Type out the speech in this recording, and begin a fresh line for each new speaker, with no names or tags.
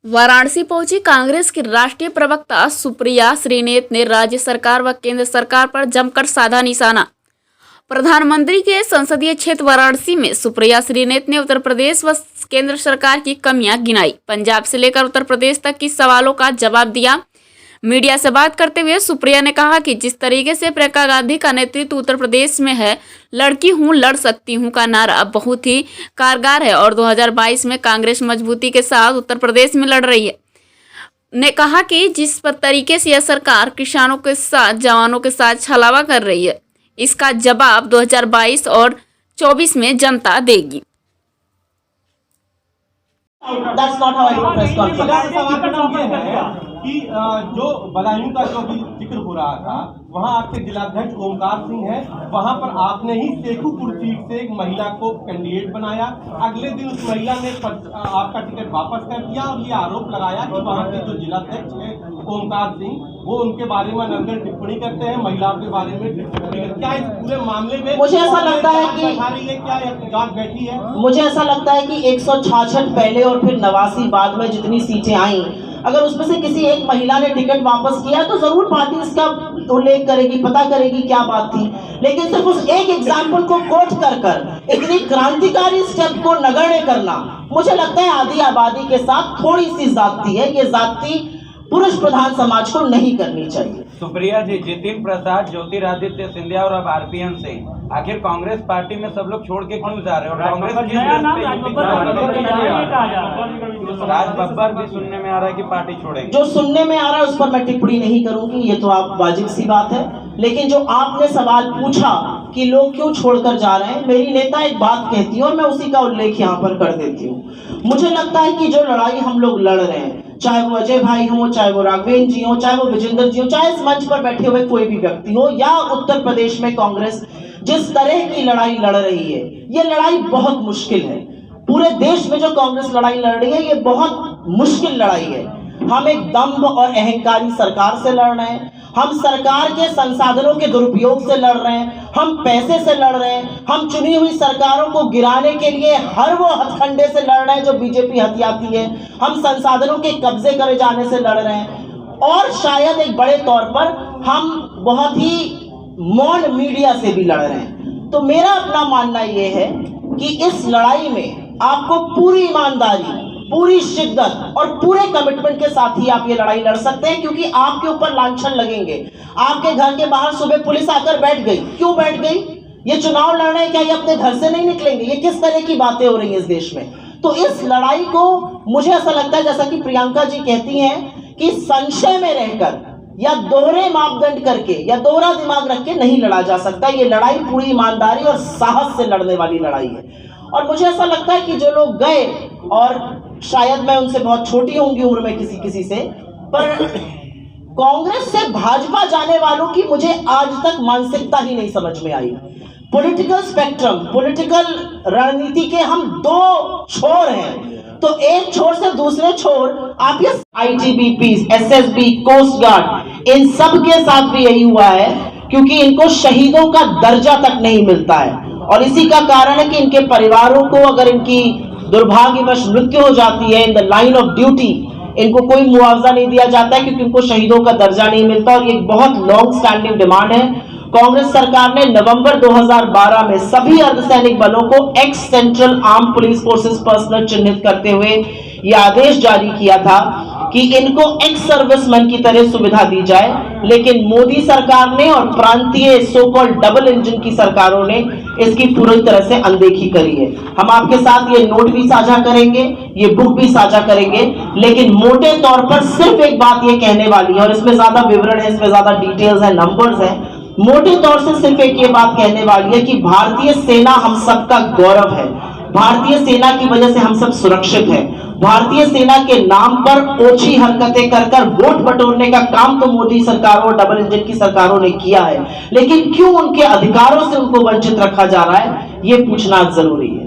वाराणसी पहुंची कांग्रेस की राष्ट्रीय प्रवक्ता सुप्रिया श्रीनेत ने राज्य सरकार व केंद्र सरकार पर जमकर साधा निशाना। प्रधानमंत्री के संसदीय क्षेत्र वाराणसी में सुप्रिया श्रीनेत ने उत्तर प्रदेश व केंद्र सरकार की कमियां गिनाई। पंजाब से लेकर उत्तर प्रदेश तक की सवालों का जवाब दिया। मीडिया से बात करते हुए सुप्रिया ने कहा कि जिस तरीके से प्रियंका गांधी का नेतृत्व उत्तर प्रदेश में है, लड़की हूं लड़ सकती हूं का नारा बहुत ही कारगर है और 2022 में कांग्रेस मजबूती के साथ उत्तर प्रदेश में लड़ रही है। ने कहा कि जिस तरीके से यह सरकार किसानों के साथ, जवानों के साथ छलावा कर रही है, इसका जवाब 2022 और 24 में जनता देगी।
That's not how I do press conference.
सवाल ये है कि जो बदायूं का जो भी जिक्र हो रहा था, वहाँ आपके जिलाध्यक्ष ओमकार सिंह है, वहाँ पर आपने ही शेखुपुर सीट से एक महिला को कैंडिडेट बनाया। अगले दिन उस महिला ने आपका टिकट वापस कर दिया और ये आरोप लगाया कि वहाँ के जो जिलाध्यक्ष है ओमकार सिंह, वो उनके बारे में अनर्गल टिप्पणी करते हैं, महिलाओं के बारे में टिप्पणी करते हैं। क्या इस पूरे मामले में
मुझे ऐसा लगता है कि
क्या जांच बैठी है?
मुझे ऐसा लगता है कि 166 पहले और फिर 89 बाद में जितनी सीटें आई, अगर उसमें से किसी एक महिला ने टिकट वापस किया तो जरूर पार्टी इसका उल्लेख करेगी, पता करेगी क्या बात थी। लेकिन सिर्फ उस एक एग्जाम्पल को कोट कर इतनी क्रांतिकारी स्टेप को नगण्य करना, मुझे लगता है आधी आबादी के साथ थोड़ी सी जाती है। ये जाति पुरुष प्रधान समाज को नहीं करनी चाहिए।
सुप्रिया जी, जितिन प्रसाद, ज्योतिरादित्य सिंधिया और अब आरपीएन सिंह, आखिर कांग्रेस पार्टी में सब लोग छोड़ के क्यों जा रहे हैं? और कांग्रेस राज बब्बर भी सुनने में आ रहा है कि पार्टी छोड़ेंगे।
जो सुनने में आ रहा है उस पर मैं टिप्पणी नहीं करूंगी, ये तो आप वाजिब सी बात है। लेकिन जो आपने सवाल पूछा कि लोग क्यों छोड़कर जा रहे हैं, मेरी नेता एक बात कहती है और मैं उसी का उल्लेख यहाँ पर कर देती हूँ। मुझे लगता है कि जो लड़ाई हम लोग लड़ रहे हैं, चाहे वो अजय भाई हो, चाहे वो राघवेंद्र जी हो, चाहे वो विजेंद्र जी हो, चाहे इस मंच पर बैठे हुए कोई भी व्यक्ति हो, या उत्तर प्रदेश में कांग्रेस जिस तरह की लड़ाई लड़ रही है, ये लड़ाई बहुत मुश्किल है। पूरे देश में जो कांग्रेस लड़ाई लड़ रही है, ये बहुत मुश्किल लड़ाई है। हम एक दम्भ और अहंकारी सरकार से लड़ रहे हैं, हम सरकार के संसाधनों के दुरुपयोग से लड़ रहे हैं, हम पैसे से लड़ रहे हैं, हम चुनी हुई सरकारों को गिराने के लिए हर वो हथकंडे से लड़ रहे हैं जो बीजेपी हथियाती है, हम संसाधनों के कब्जे करे जाने से लड़ रहे हैं, और शायद एक बड़े तौर पर हम बहुत ही मौन मीडिया से भी लड़ रहे हैं। तो मेरा अपना मानना यह है कि इस लड़ाई में आपको पूरी ईमानदारी, पूरी शिद्दत और पूरे कमिटमेंट के साथ ही आप ये लड़ाई लड़ सकते हैं, क्योंकि आपके ऊपर लांछन लगेंगे। आपके घर के बाहर सुबह पुलिस आकर बैठ गई, क्यों बैठ गई? ये चुनाव लड़ना है क्या? ये अपने घर से नहीं निकलेंगे? ये किस तरह की बातें हो रही हैं इस देश में? तो इस लड़ाई को मुझे ऐसा लगता है, जैसा कि प्रियंका जी कहती हैं, कि संशय में रहकर या दोहरे मापदंड करके या दोहरा दिमाग रख के नहीं लड़ा जा सकता। ये लड़ाई पूरी ईमानदारी और साहस से लड़ने वाली लड़ाई है। और मुझे ऐसा लगता है कि जो लोग गए, और शायद मैं उनसे बहुत छोटी होंगी उम्र में किसी से, पर कांग्रेस से भाजपा जाने वालों की मुझे आज तक मानसिकता ही नहीं समझ में आई। पॉलिटिकल स्पेक्ट्रम, पॉलिटिकल रणनीति के हम दो छोर हैं, तो एक छोर से दूसरे छोर आप ये आईटीबीपी, एसएसबी, कोस्ट गार्ड, इन सब के साथ भी यही हुआ है, क्योंकि इनको शहीदों का दर्जा तक नहीं मिलता है। और इसी का कारण है कि इनके परिवारों को अगर इनकी दुर्भाग्यवश मृत्यु हो जाती है in the line of duty, इनको कोई मुआवजा नहीं दिया जाता है, क्योंकि इनको शहीदों का दर्जा नहीं मिलता। और ये एक बहुत लॉन्ग स्टैंडिंग डिमांड है। कांग्रेस सरकार ने नवंबर 2012 में सभी अर्धसैनिक बलों को x central arm police forces personal चिन्हित करते हुए यह आदेश जारी किया था कि इनको एक्स सर्विसमैन की तरह सुविधा दी जाए। लेकिन मोदी सरकार ने और प्रांतीय सो कॉल्ड डबल इंजन की सरकारों ने इसकी पूरी तरह से अनदेखी करी है। हम आपके साथ ये नोट भी साझा करेंगे, ये बुक भी साझा करेंगे, लेकिन मोटे तौर पर सिर्फ एक बात ये कहने वाली है, और इसमें ज्यादा विवरण है, इसमें ज्यादा डिटेल्स है, नंबर्स है। मोटे तौर से सिर्फ एक ये बात कहने वाली है कि भारतीय सेना हम सबका गौरव है, भारतीय सेना की वजह से हम सब सुरक्षित हैं। भारतीय सेना के नाम पर ओछी हरकतें कर वोट बटोरने का काम तो मोदी सरकारों और डबल इंजन की सरकारों ने किया है, लेकिन क्यों उनके अधिकारों से उनको वंचित रखा जा रहा है, ये पूछना जरूरी है।